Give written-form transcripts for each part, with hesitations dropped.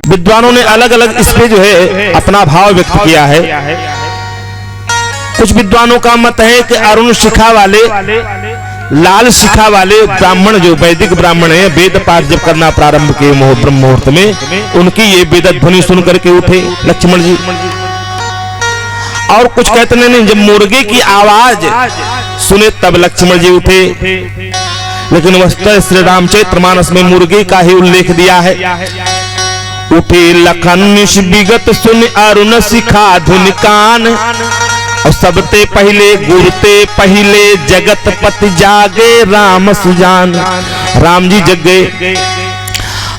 विद्वानों ने अलग अलग इस पे जो है अपना भाव व्यक्त किया है। कुछ विद्वानों का मत है कि अरुण शिखा वाले, लाल शिखा वाले ब्राह्मण, जो वैदिक ब्राह्मण है, वेद पाठ जब करना प्रारंभ किए ब्रह्म मुहूर्त में, उनकी ये वेद ध्वनि सुन करके उठे लक्ष्मण जी। और कुछ कहते नहीं, जब मुर्गे की आवाज सुने तब लक्ष्मण जी उठे। लेकिन वस्तुतः श्री रामचरितमानस में मुर्गे का ही उल्लेख दिया है। उठे लखन निश विगत सुन अरुण शिखा धुन कान, और सबते पहले गुरते पहले जगत पति जागे राम सुजान। राम जी जग गए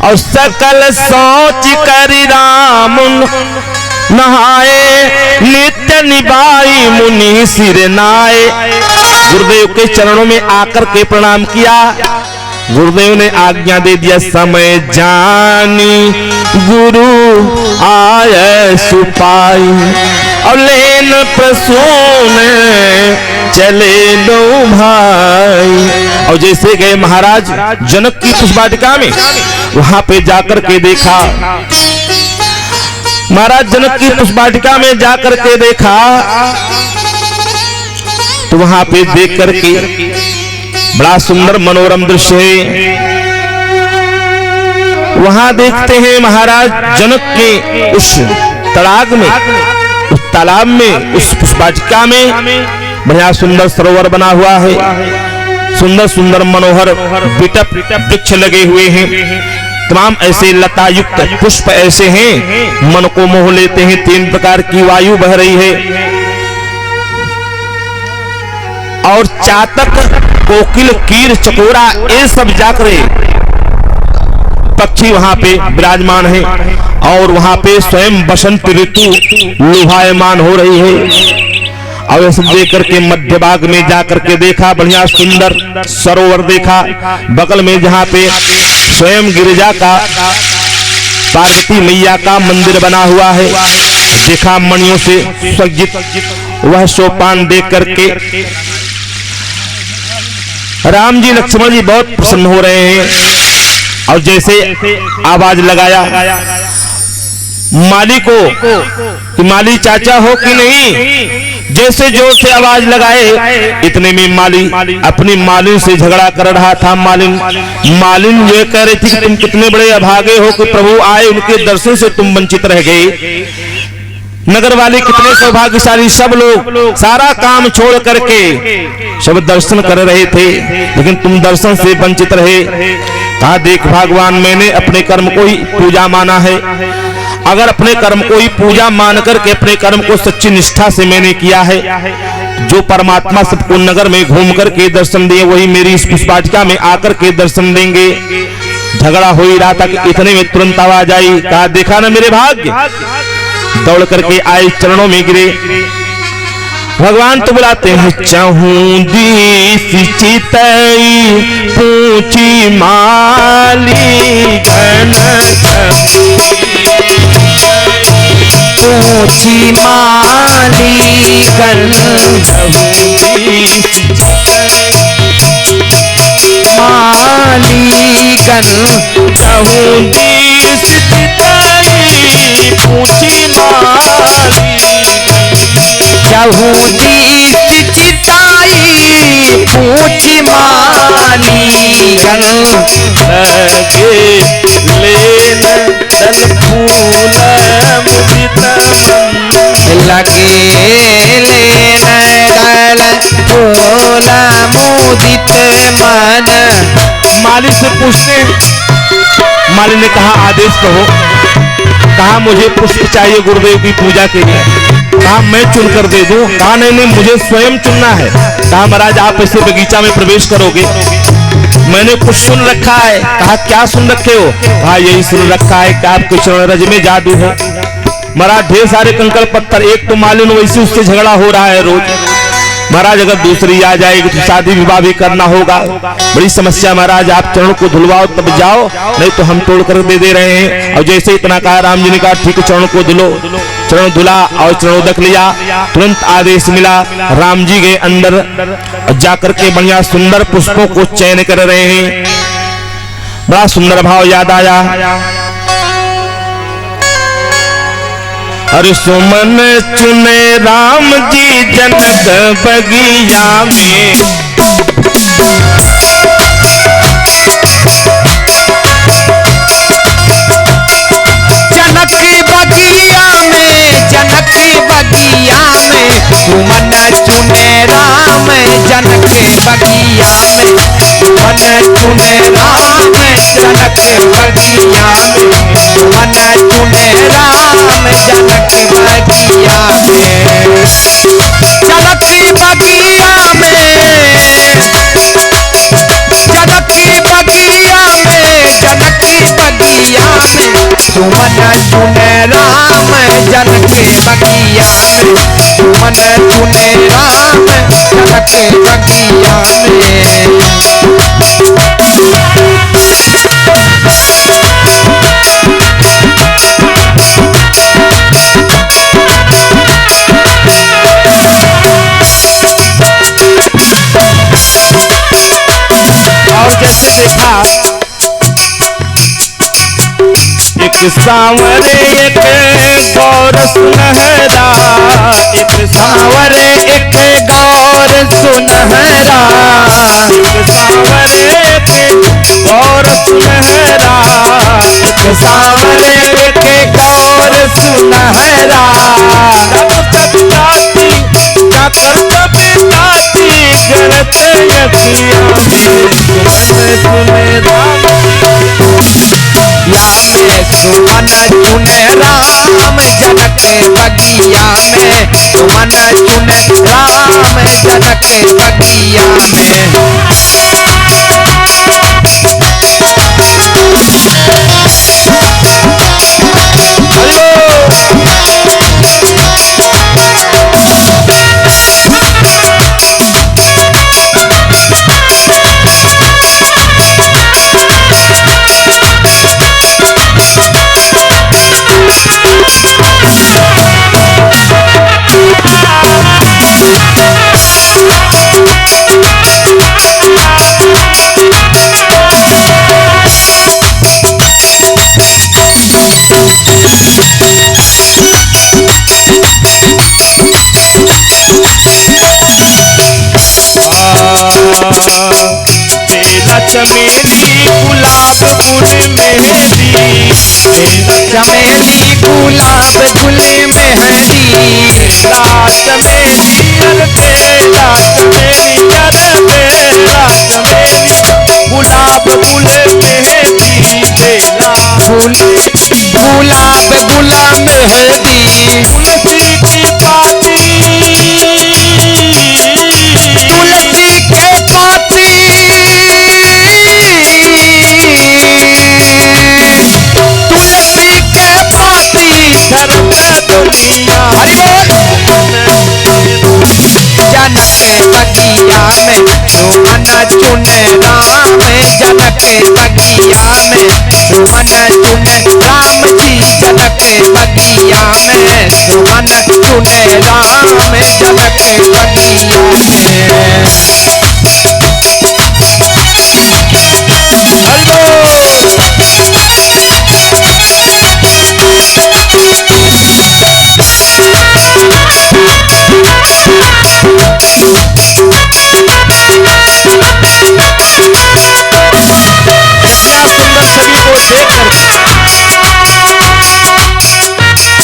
और सकल सोच करि राम नहाए, नित्य निभाई मुनि सिर नाए। गुरुदेव के चरणों में आकर के प्रणाम किया। गुरुदेव ने आज्ञा दे दिया, समय जानी गुरु आए सुपाई, और लेन प्रसून चले लो भाई। और जैसे गए महाराज जनक की पुष्पवाटिका में, वहां पे जाकर के देखा, महाराज जनक की पुष्पवाटिका में जाकर के देखा, तो वहां पे देख करके बड़ा सुंदर मनोरम दृश्य है। वहां देखते हैं महाराज जनक के उस तड़ाग में, उस तालाब में, उस पुष्पवाटिका में बढ़िया सुंदर सरोवर बना हुआ है। सुंदर सुंदर मनोहर बिटप वृक्ष लगे हुए हैं। तमाम ऐसे लता युक्त पुष्प ऐसे हैं, मन को मोह लेते हैं। 3 प्रकार की वायु बह रही है, और चातक, कोकिल, कीर, चकोरा, ये सब जाकर पक्षी वहां पे विराजमान है। और वहां पे स्वयं बसंत ऋतु लुभायमान हो रही है। और ये सब देख करके मध्य भाग में जाकर के देखा, बढ़िया सुंदर सरोवर देखा। बगल में जहां पे स्वयं गिरिजा का, पार्वती मैया का मंदिर बना हुआ है, देखा मणियों से सज्जित वह सोपान देख करके राम जी लक्ष्मण जी बहुत प्रसन्न हो रहे हैं। और जैसे आवाज लगाया माली को कि माली चाचा हो कि नहीं, जैसे जोर से आवाज लगाए, इतने में माली अपनी मालिन से झगड़ा कर रहा था। मालिन ये कह रही थी कि तुम कितने बड़े अभागे हो कि प्रभु आए, उनके दर्शन से तुम वंचित रह गए। नगर वाले कितने सौभाग्यशाली, सब लोग सारा काम छोड़ करके सब दर्शन कर रहे थे, लेकिन तुम दर्शन से वंचित रहे। कहा देख भगवान, मैंने अपने कर्म को ही पूजा माना है। अगर अपने कर्म को ही पूजा मान करके अपने कर्म को सच्ची निष्ठा से मैंने किया है, जो परमात्मा सबको नगर में घूम करके दर्शन दिए, वही मेरी इस पुष्पवाटिका में आकर के दर्शन देंगे। झगड़ा हो ही रहा था कि इतने में तुरंत आवाज आई। कहा देखा ना मेरे भाग्य, दौड़ करके आए, चरणों में गिरे। भगवान तो बुलाते हैं, चाहूं दी चितई पूछी माली घन, पूछी माली घन, माली घन, चाहूं दी चितई पूछी माली, चाहूं दी चिताई पूछी माली घन, लेन दल फूल मुदित लगे लेन दल फूल मुदित मन। माली से पूछते, माली ने कहा आदेश कहो। कहा मुझे पुष्प चाहिए गुरुदेव की पूजा के लिए। कहा मैं चुन कर दे दूं। कहा नहीं नहीं, मुझे स्वयं चुनना है। कहा महाराज आप ऐसे बगीचा में प्रवेश करोगे, मैंने कुछ सुन रखा है। कहा क्या सुन रखे हो? कहा यही सुन रखा है कि आपके चरण रज में जादू है। महाराज ढेर सारे कंकड़ पत्थर, एक तो मालिन वैसे उससे झगड़ा हो रहा है रोज, महाराज अगर दूसरी आ जाएगी तो शादी विवाह भी करना होगा, बड़ी समस्या महाराज, आप चरणों को धुलवाओ तब जाओ, नहीं तो हम तोड़ कर दे रहे हैं। और जैसे इतना कहा राम जी ने कहा ठीक है चरणों को धुलो, चरण धुला और चरणोदक लिया, तुरंत आदेश मिला। राम जी गए अंदर, जाकर के बढ़िया सुंदर पुष्पों को चयन कर रहे हैं। बड़ा सुंदर भाव याद आया, अरे सुमन चुने राम जी जनक बगिया में, जनक बगिया में, जनक बगिया में, सुमन चुने राम जनक बगिया में, सुमन चुने राम जनक बगिया में, सुमन चुने राम जनक बगिया में, जनक बगिया में, जनक बगिया में, जनक बगिया में, सुमन चुने राम जनक बगिया में, सुमन चुने राम जनक बगिया में। और जैसे देखा एक सांवरे एक गौर सुनहरा, एक सांवरे एक गौर सुनहरा, एक सांवरे एक गौर सुनहरा, एक सांवरे एक गौर सुनहरा, गणत यकिया में सुमन चुने राम जनक बगिया में, सुमन चुने राम जनक बगिया में। तेरा चमेली गुलाब फूल मेहंदी, चमेली गुलाब फूल मेहंदी, तेरा चमेली तेरा चमेली तेरा चमेली गुलाब फूल मेहंदी, तेरा गुलाब गुलाब मेहंदी, तुलसी की पाती, तुलसी के पाती, तुलसी के पाती, धर्म दुनिया जनक बगिया में, सुमन चुने राम जनक बगिया में, सुमन चुने राम जी जनक बगिया में, सुमन चुने राम जनक बगिया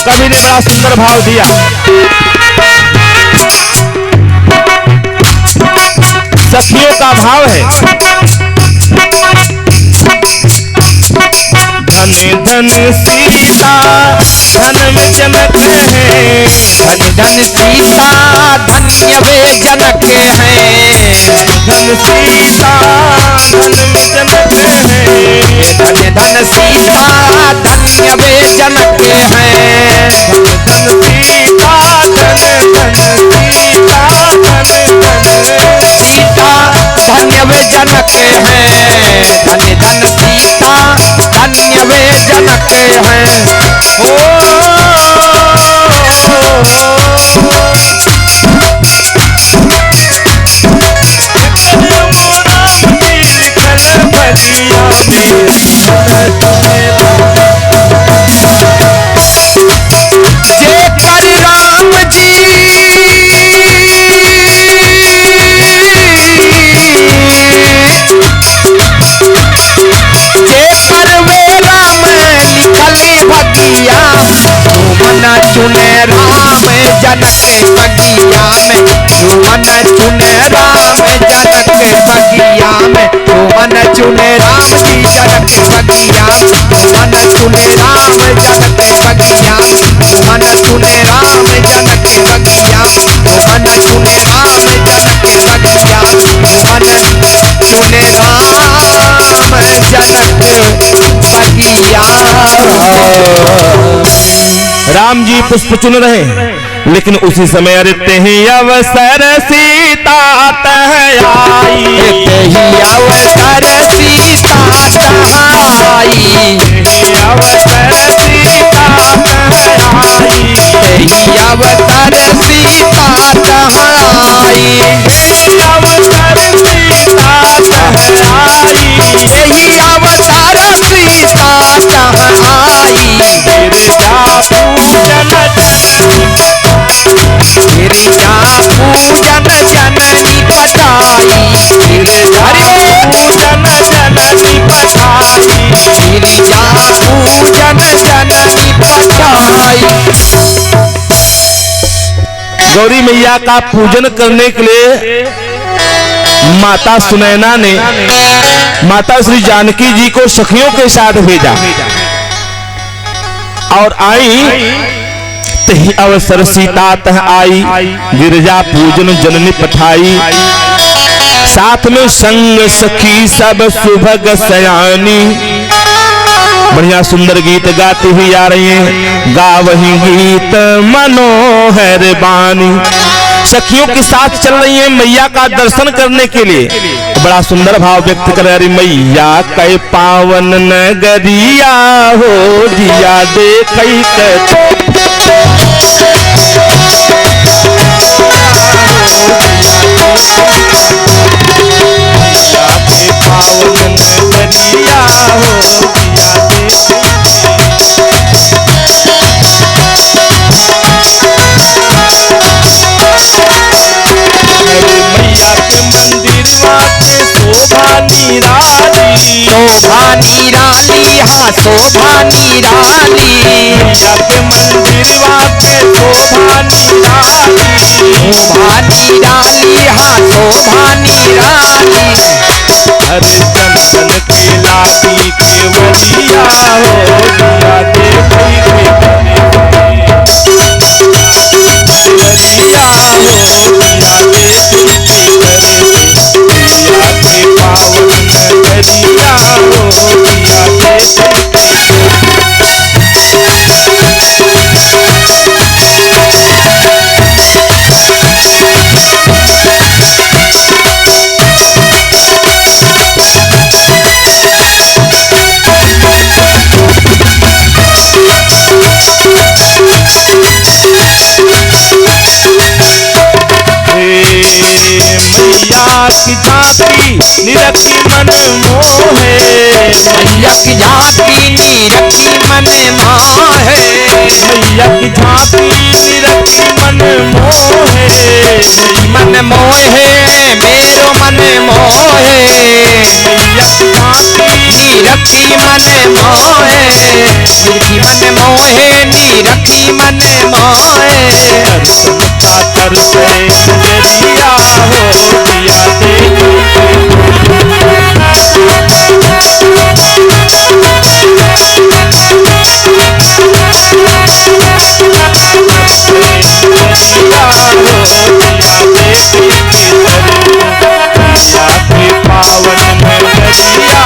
कवि ने बड़ा सुंदर भाव दिया, सखियों का भाव है, धन धन सीता धन में जनक है, धन धन सीता धन्य वे जनक है, धन सीता धन में जनक है, धन धन सीता धन्य वे जनक है, धन सीता धन धन सीता धन हैं। जेकर राम जी जेकर वेला में निकली भगिया, मन चुने राम जनक बगिया में, मन चुने राम जनक बगिया में, मन चुने राम जी जनक बगिया, मन चुने राम जनक बगिया, मन चुने राम जनक बगिया, मन चुने राम जनक बगिया, मन चुने राम जनक बगिया। राम जी पुष्प चुन रहे, लेकिन उसी समय अरते ही अवसर सीता तह आई, ही अवसर सीता तहाई, अवसर सीता तह आई, ही अवसर सीता तहाई, अवसर सीता तह आई, ही अवसर सीता तहाई, गिरजा पूजन गिरिजा पूजन जननी पटाई, गिरजा पूजन जननी पठाई, गिरिजा पूजन जननी पटाई। गौरी मैया का पूजन करने के लिए माता सुनैना ने माता श्री जानकी जी को सखियों के साथ भेजा और आई तही अवसर सीता तह आई, गिरजा पूजन जननी पठाई, साथ में संग सखी सब सुभग सयानी। बढ़िया सुंदर गीत गाती हुई आ रही हैं, गावही गीत मनोहर बानी। सखियों के साथ चल रही हैं मैया का दर्शन करने के लिए। बड़ा सुंदर भाव व्यक्त कर रही, मैया कै पावन नगरिया हो जिया देखई के पावन नगरिया हो मैया के मंदिरवा के शोभा निराली, शोभा निराली, हाँ शोभा निराली, मैया के मंदिरवा के शोभा निराली, शोभा निराली, हाँ शोभा निराली। हर चंदन के लाठी के वलिया हो दिया देखई के वलिया हो दिया देखई के मैया के पावन नगरिया हो दिया देखई मैया की झांकी निरखी मन मोहे, मैया की झांकी निरखी मन मोहे, मैया की झांकी निरखी मन मोहे, मन मोहे मेरो मन मोहे, मैया की झांकी निरखी मन मोहे, निरखी मन मोहे, निरखी मन मोहे। दर्शन का तरसे नजरिया हो दिया देखई पावन नगरिया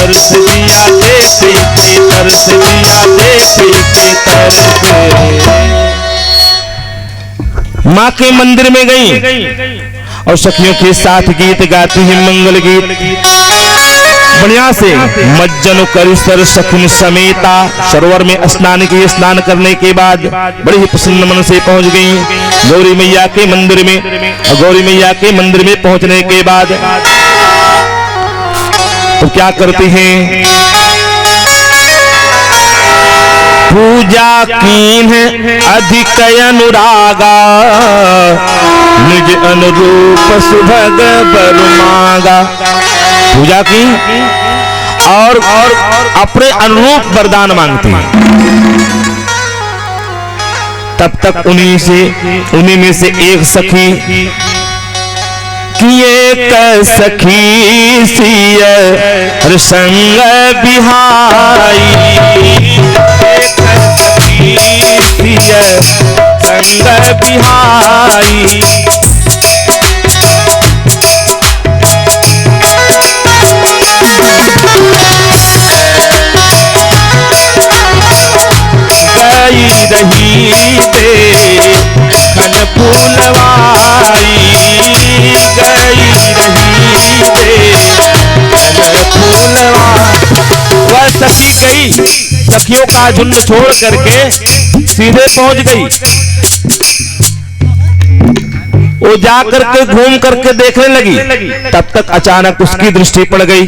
तरस दिया देखे के तरस दिया देखे के तरस। माँ के मंदिर में गई और सखियों के साथ गीत गाती है, मंगल गीत बढ़िया से। मज्जन करिस्तर सखिन समेता, सरोवर में स्नान किए। स्नान करने के बाद बड़ी ही प्रसन्न मन से पहुंच गई गौरी मैया के मंदिर में। और गौरी मैया के मंदिर में पहुंचने के बाद तो क्या करती हैं, पूजा कीन अधिक अनुरागा, निज अनुरूप सुभग बर मांगा। पूजा की और अपने अनुरूप वरदान मांगती हैं। तब तक उन्हीं में से एक सखी कि एक सखी सिय संग बिहाई, एक सखी सिय संग बिहाई। गई रही दे खन फूलवाई, गई रही दे खन फूलवाई। वह सखी गई, सखियों का झुंड छोड़ करके सीधे पहुंच गई। वो जा करके घूम करके देखने लगी। तब तक अचानक उसकी दृष्टि पड़ गई।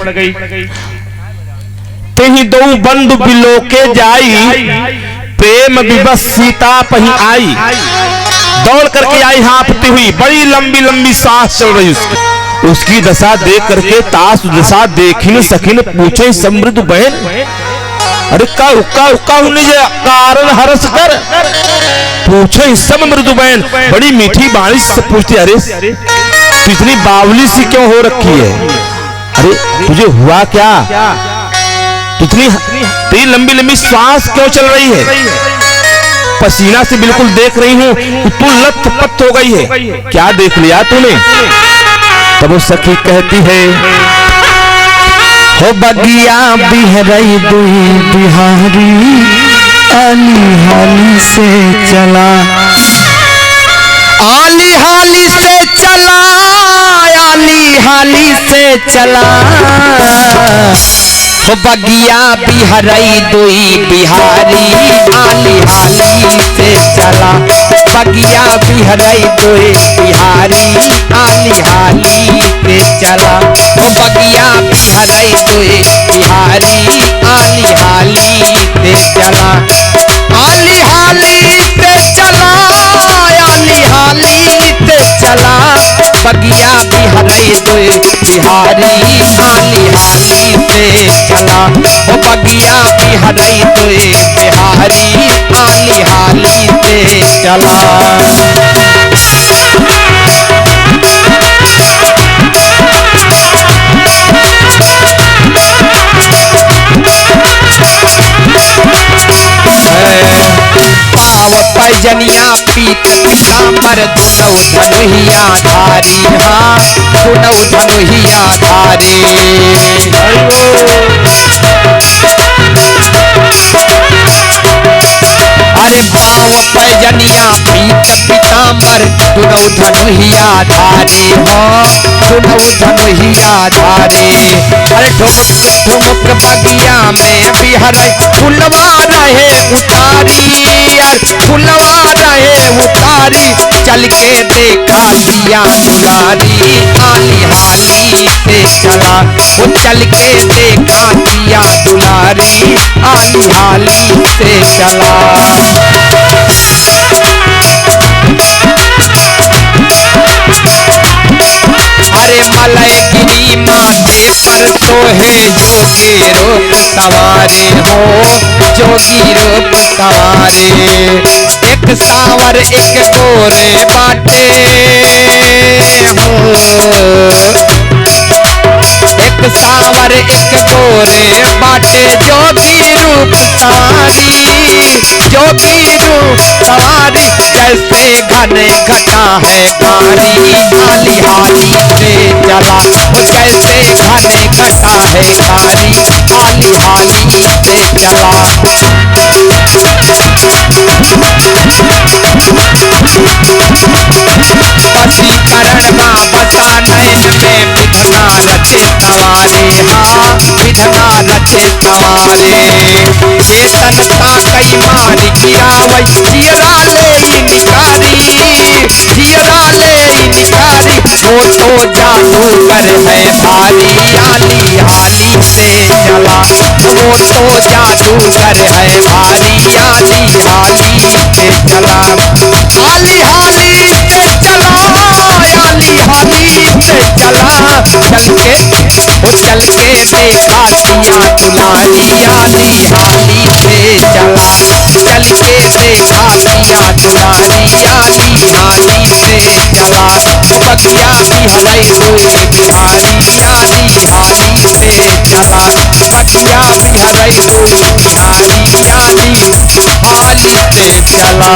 तेहि दो बंधु बिलो के जाई, प्रेम विवश सीता पही आई। दौड़ करके आई हाँफती हुई, बड़ी लंबी लंबी सांस चल रही उसकी दशा देख करके तास दशा देखी सखिन पूछे समृद्ध बहन, अरे का उक्का होने कारण हरस कर पूछे सब मृदु बहन। बड़ी मीठी बाणी से पूछती, अरे तू इतनी बावली सी क्यों हो रखी है? अरे तुझे हुआ क्या? इतनी लंबी लंबी सांस क्यों चल रही है? पसीना से बिल्कुल देख रही हूँ तू लथपथ हो गई है, क्या देख लिया तूने? तब वो सखी कहती है, हो बगिया बिहरई दुई बिहारी, आली हाली से चला, आली हाली से चला, आली हाली से चला। हो बगिया बिहरई दुई बिहारी, आली हाली से चला, बगिया बिहरई दुई बिहारी, आली हाली से चला। हो बगिया बिहरई दुई बिहारी, आली हाली से चला, आली हाली से चला, आली हाली से चला। बगिया बिहरई दुई बिहारी, आली हाली से चला। ओ बगिया बिहरई दुई बिहारी, आली हाली से चला। पाव पैजनिया पीत पीताम्बर, दुनौ धनुहिया धारी, हाँ दुनौ धनुहिया धारी। अरे पाव पैजनिया पीत पीताम्बर, दुनौ धनुहिया धारी, हाँ दुनौ धनुहिया धारी। अरे ठुमक ठुमक बगिया में बिहरई, फुलवा रहे उतारी, फुलवा रहे उतारी। चल के देखा दिया दुलारी, आली हाली से चला। वो चल के देखा दिया दुलारी, आली हाली से चला। अरे मलय गिरी माथे पर सोहे जोगी रूप सवारे, हो जोगी रूप सवारे। एक सावर एक गोरे बाटे हो, एक सावर एक गोरे बाटे, जोगी रूप सवारी, जोगी रूप सवारी। कैसे घने घटा है गाड़ी हाली हाली से चला। वो कैसे घने घटा है गाड़ी हाली हाली से चला। वशीकरण का बसा नयन में विधना रचे सवारे। हाँ विधना रचे सवारे। ये तनता कई मार गिरावै जियरा ले निकारी। जियरा ले निकारी। वो तो जादूगर है भारी आली हाली से चला। वो तो जादूगर है भारी आली हाली से चला। आली हाली से चला। आली हाली से चला। चल के वो चल के देखा दिया दुलारी आली हाली से चला। चल के देखा दिया दुलारी आली हाली से चला। बगिया भी हरई हुई बिहारी आली हाली से चला। बगिया भी हरई हुई बिहारी आली हाली से चला।